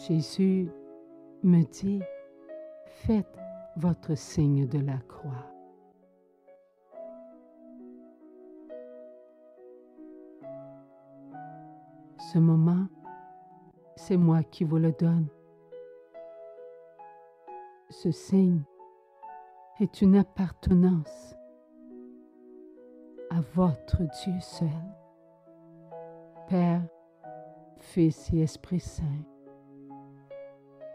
Jésus me dit, faites votre signe de la croix. Ce moment, c'est moi qui vous le donne. Ce signe est une appartenance à votre Dieu seul, Père, Fils et Esprit Saint.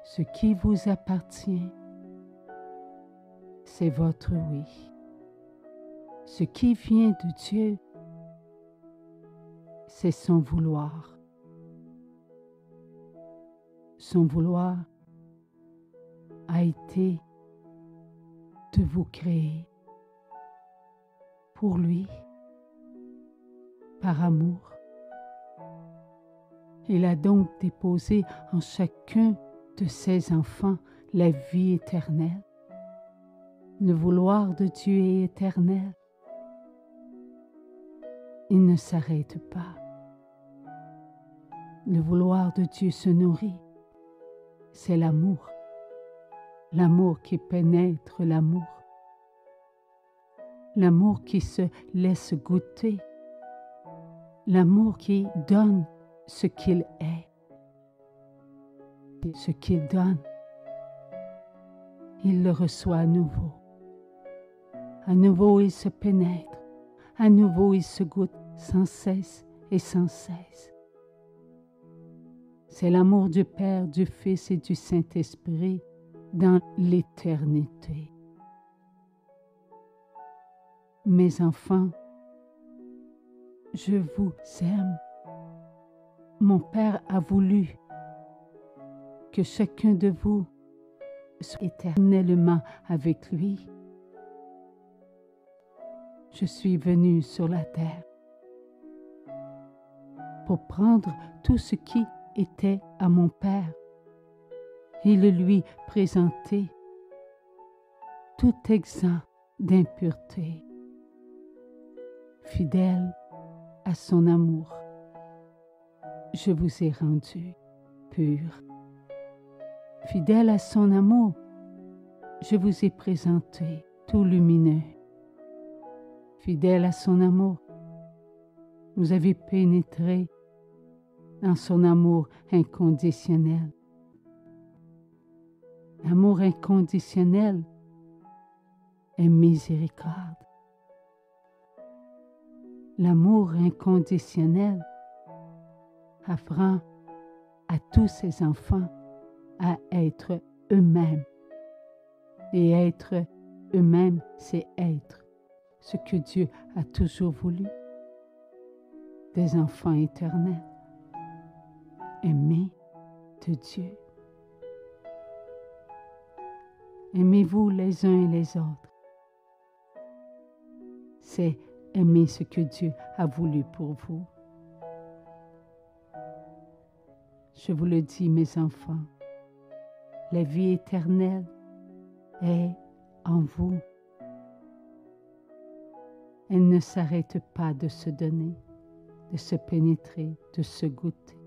Ce qui vous appartient, c'est votre oui. Ce qui vient de Dieu, c'est son vouloir. Son vouloir a été de vous créer pour lui, par amour. Il a donc déposé en chacun de ses enfants la vie éternelle. Le vouloir de Dieu est éternel. Il ne s'arrête pas. Le vouloir de Dieu se nourrit. C'est l'amour. L'amour qui pénètre l'amour. L'amour qui se laisse goûter. L'amour qui donne ce qu'il est. Ce qu'il donne, il le reçoit à nouveau. À nouveau, il se pénètre. À nouveau, il se goûte sans cesse et sans cesse. C'est l'amour du Père, du Fils et du Saint-Esprit dans l'éternité. Mes enfants, je vous aime. Mon Père a voulu que chacun de vous soit éternellement avec lui. Je suis venu sur la terre pour prendre tout ce qui était à mon Père et le lui présenter, tout exempt d'impureté, fidèle à son amour. Je vous ai rendu pur. Fidèle à son amour, je vous ai présenté tout lumineux. Fidèle à son amour, vous avez pénétré dans son amour inconditionnel. L'amour inconditionnel est miséricorde. L'amour inconditionnel apprend à tous ses enfants à être eux-mêmes. Et être eux-mêmes, c'est être ce que Dieu a toujours voulu. Des enfants éternels, aimés de Dieu. Aimez-vous les uns et les autres. C'est aimer ce que Dieu a voulu pour vous. Je vous le dis, mes enfants, la vie éternelle est en vous. Elle ne s'arrête pas de se donner, de se pénétrer, de se goûter.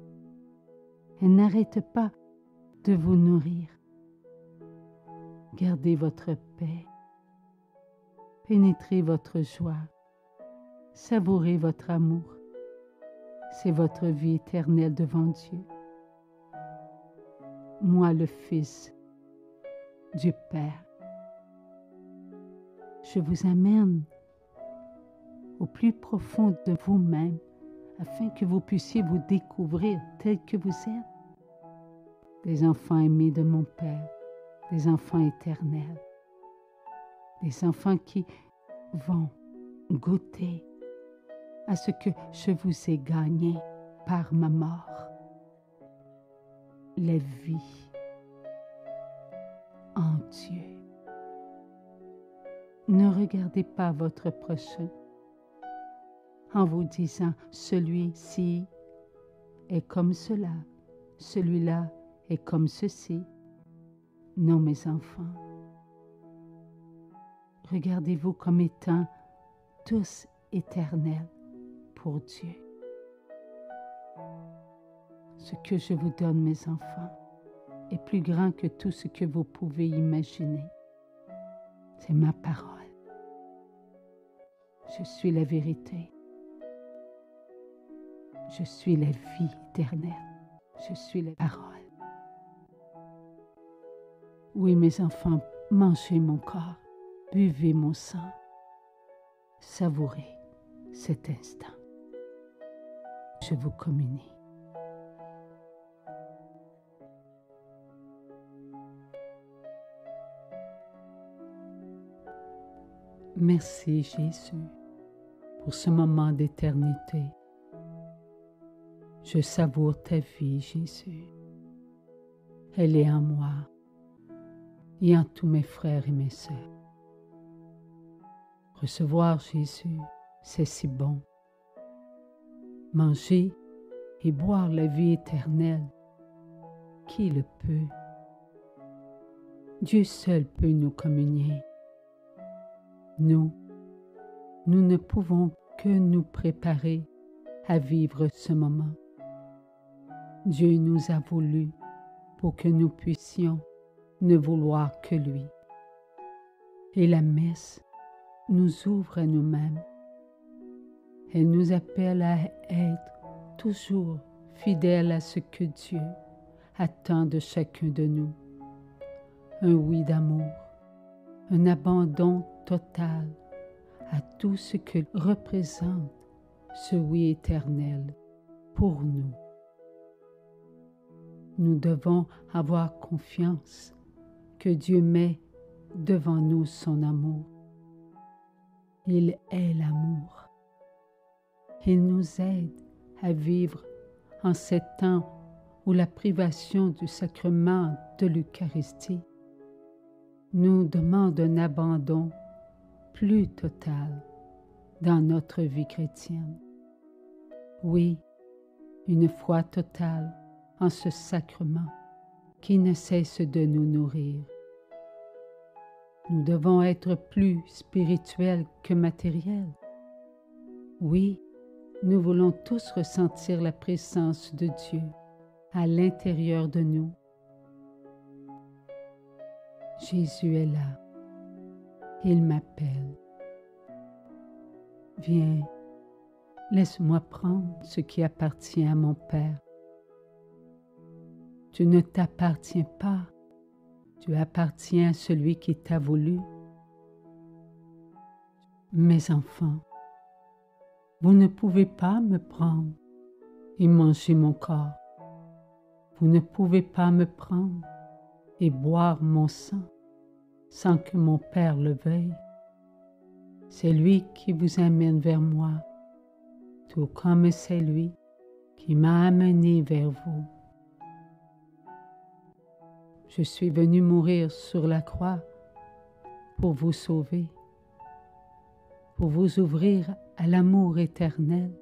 Elle n'arrête pas de vous nourrir. Gardez votre paix, pénétrez votre joie, savourez votre amour. C'est votre vie éternelle devant Dieu. Moi, le Fils du Père, je vous amène au plus profond de vous-même afin que vous puissiez vous découvrir tel que vous êtes. Des enfants aimés de mon Père, des enfants éternels, des enfants qui vont goûter à ce que je vous ai gagné par ma mort. La vie en Dieu. Ne regardez pas votre prochain en vous disant « celui-ci est comme cela, celui-là est comme ceci ». Non, mes enfants. Regardez-vous comme étant tous éternels pour Dieu. Ce que je vous donne, mes enfants, est plus grand que tout ce que vous pouvez imaginer. C'est ma parole. Je suis la vérité. Je suis la vie éternelle. Je suis la parole. Oui, mes enfants, mangez mon corps, buvez mon sang, savourez cet instant. Je vous communie. Merci Jésus pour ce moment d'éternité. Je savoure ta vie, Jésus. Elle est en moi et en tous mes frères et mes sœurs. Recevoir Jésus, c'est si bon. Manger et boire la vie éternelle, qui le peut? Dieu seul peut nous communier. Nous ne pouvons que nous préparer à vivre ce moment. Dieu nous a voulu pour que nous puissions ne vouloir que lui. Et la messe nous ouvre à nous-mêmes. Elle nous appelle à être toujours fidèles à ce que Dieu attend de chacun de nous. Un oui d'amour, un abandon total à tout ce que représente ce oui éternel pour nous. Nous devons avoir confiance que Dieu met devant nous son amour. Il est l'amour. Il nous aide à vivre en ces temps où la privation du sacrement de l'Eucharistie nous demande un abandon plus total dans notre vie chrétienne. Oui, une foi totale en ce sacrement qui ne cesse de nous nourrir. Nous devons être plus spirituels que matériels. Oui, nous voulons tous ressentir la présence de Dieu à l'intérieur de nous. Jésus est là. Il m'appelle. Viens, laisse-moi prendre ce qui appartient à mon Père. Tu ne t'appartiens pas, tu appartiens à celui qui t'a voulu. Mes enfants, vous ne pouvez pas me prendre et manger mon corps. Vous ne pouvez pas me prendre et boire mon sang sans que mon Père le veuille. C'est lui qui vous amène vers moi, tout comme c'est lui qui m'a amené vers vous. Je suis venu mourir sur la croix pour vous sauver, pour vous ouvrir à l'amour éternel.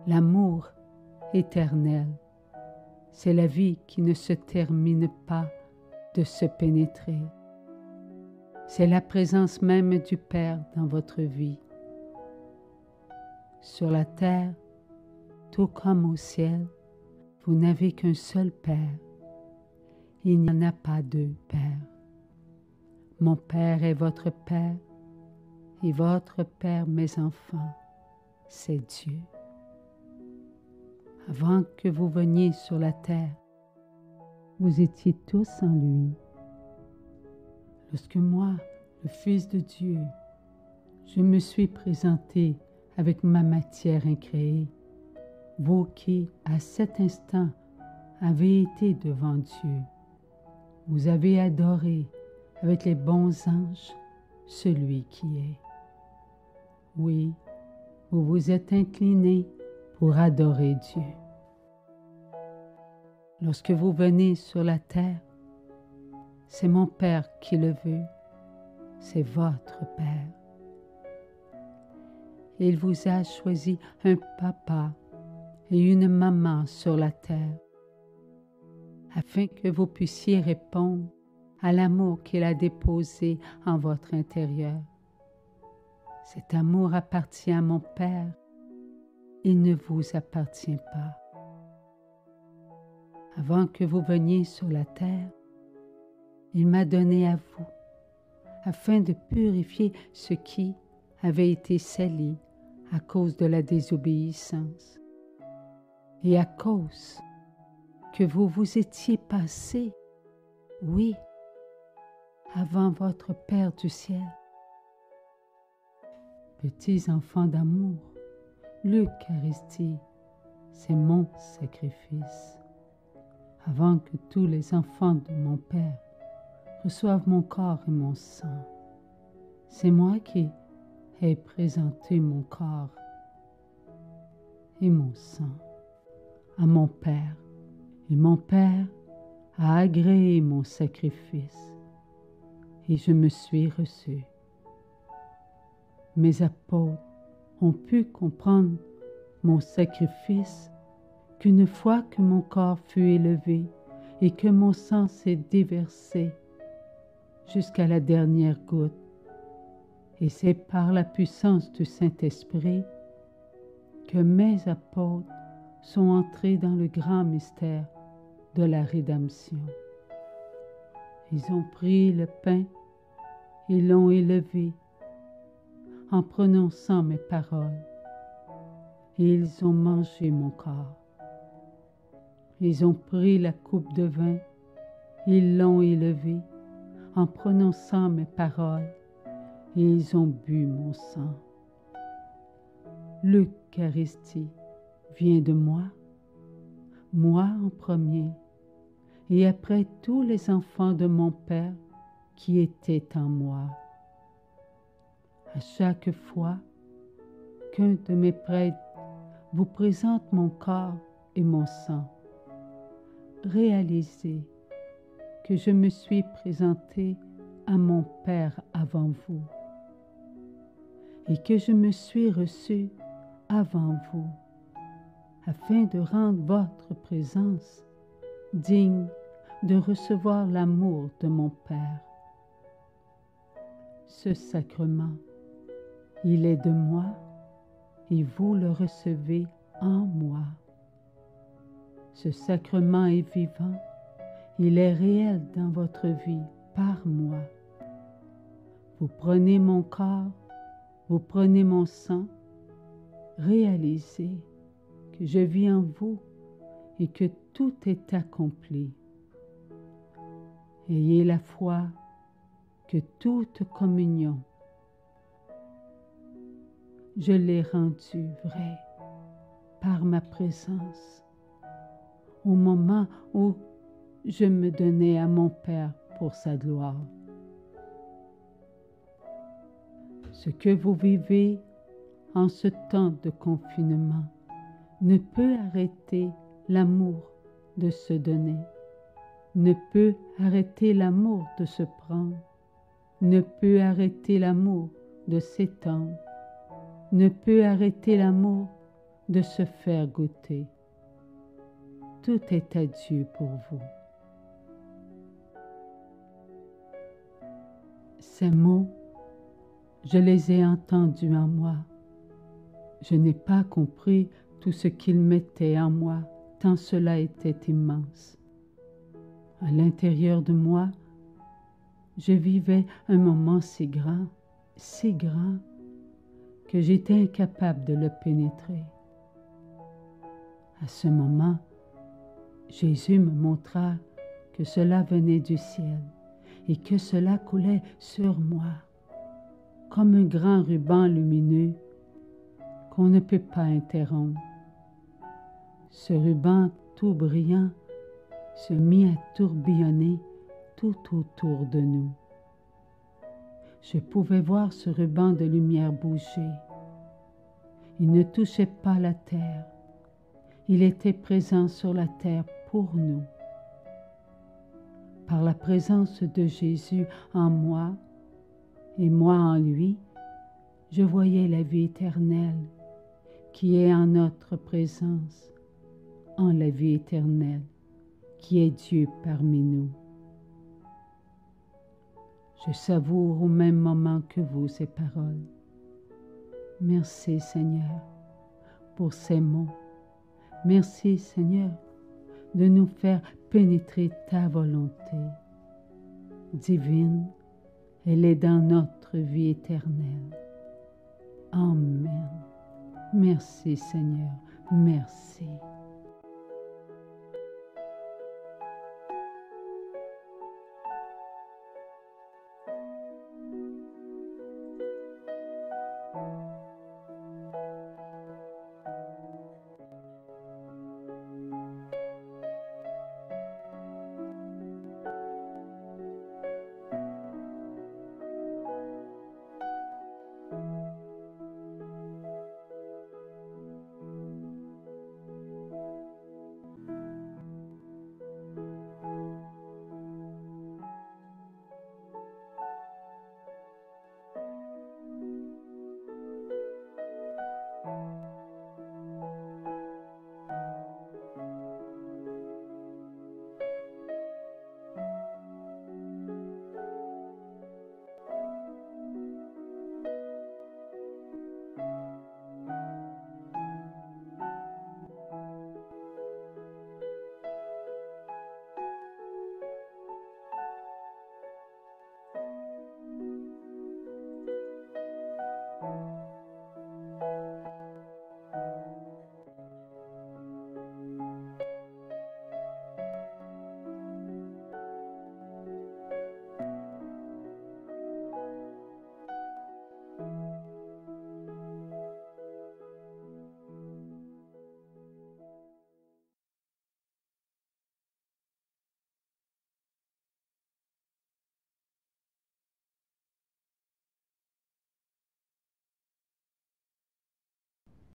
L'amour éternel, c'est la vie qui ne se termine pas de se pénétrer. C'est la présence même du Père dans votre vie. Sur la terre, tout comme au ciel, vous n'avez qu'un seul Père. Il n'y en a pas deux pères. Mon Père est votre Père, et votre Père, mes enfants, c'est Dieu. Avant que vous veniez sur la terre, vous étiez tous en lui. Lorsque moi, le Fils de Dieu, je me suis présenté avec ma matière incréée, vous qui, à cet instant, avez été devant Dieu, vous avez adoré avec les bons anges celui qui est. Oui, vous vous êtes inclinés pour adorer Dieu. Lorsque vous venez sur la terre, c'est mon Père qui le veut, c'est votre Père. Il vous a choisi un papa et une maman sur la terre, afin que vous puissiez répondre à l'amour qu'il a déposé en votre intérieur. Cet amour appartient à mon Père, il ne vous appartient pas. Avant que vous veniez sur la terre, il m'a donné à vous, afin de purifier ce qui avait été sali à cause de la désobéissance, et à cause que vous vous étiez passé, oui, avant votre Père du ciel. Petits enfants d'amour, l'Eucharistie, c'est mon sacrifice. Avant que tous les enfants de mon Père reçoivent mon corps et mon sang, c'est moi qui ai présenté mon corps et mon sang à mon Père, et mon Père a agréé mon sacrifice, et je me suis reçu. Mes apôtres ont pu comprendre mon sacrifice qu'une fois que mon corps fut élevé et que mon sang s'est déversé jusqu'à la dernière goutte, et c'est par la puissance du Saint-Esprit que mes apôtres sont entrés dans le grand mystère de la rédemption. Ils ont pris le pain et l'ont élevé en prononçant mes paroles, et ils ont mangé mon corps. Ils ont pris la coupe de vin, ils l'ont élevée en prononçant mes paroles, et ils ont bu mon sang. L'Eucharistie vient de moi en premier, et après tous les enfants de mon Père qui étaient en moi. À chaque fois qu'un de mes prêtres vous présente mon corps et mon sang, réalisez que je me suis présenté à mon Père avant vous, et que je me suis reçu avant vous, afin de rendre votre présence digne de recevoir l'amour de mon Père. Ce sacrement, il est de moi, et vous le recevez en moi. Ce sacrement est vivant, il est réel dans votre vie par moi. Vous prenez mon corps, vous prenez mon sang, réalisez que je vis en vous et que tout est accompli. Ayez la foi que toute communion, je l'ai rendue vraie par ma présence au moment où je me donnais à mon Père pour sa gloire. Ce que vous vivez en ce temps de confinement ne peut arrêter l'amour de se donner, ne peut arrêter l'amour de se prendre, ne peut arrêter l'amour de s'étendre, ne peut arrêter l'amour de se faire goûter. Tout est à Dieu pour vous. Ces mots, je les ai entendus en moi. Je n'ai pas compris tout ce qu'ils mettaient en moi, tant cela était immense. À l'intérieur de moi, je vivais un moment si grand, que j'étais incapable de le pénétrer. À ce moment, Jésus me montra que cela venait du ciel et que cela coulait sur moi, comme un grand ruban lumineux qu'on ne peut pas interrompre. Ce ruban tout brillant se mit à tourbillonner tout autour de nous. Je pouvais voir ce ruban de lumière bouger. Il ne touchait pas la terre. Il était présent sur la terre pour nous. Par la présence de Jésus en moi et moi en lui, je voyais la vie éternelle qui est en notre présence, en la vie éternelle qui est Dieu parmi nous. Je savoure au même moment que vous ces paroles. Merci Seigneur pour ces mots. Merci Seigneur de nous faire pénétrer ta volonté divine. Elle est dans notre vie éternelle. Amen. Merci Seigneur, merci.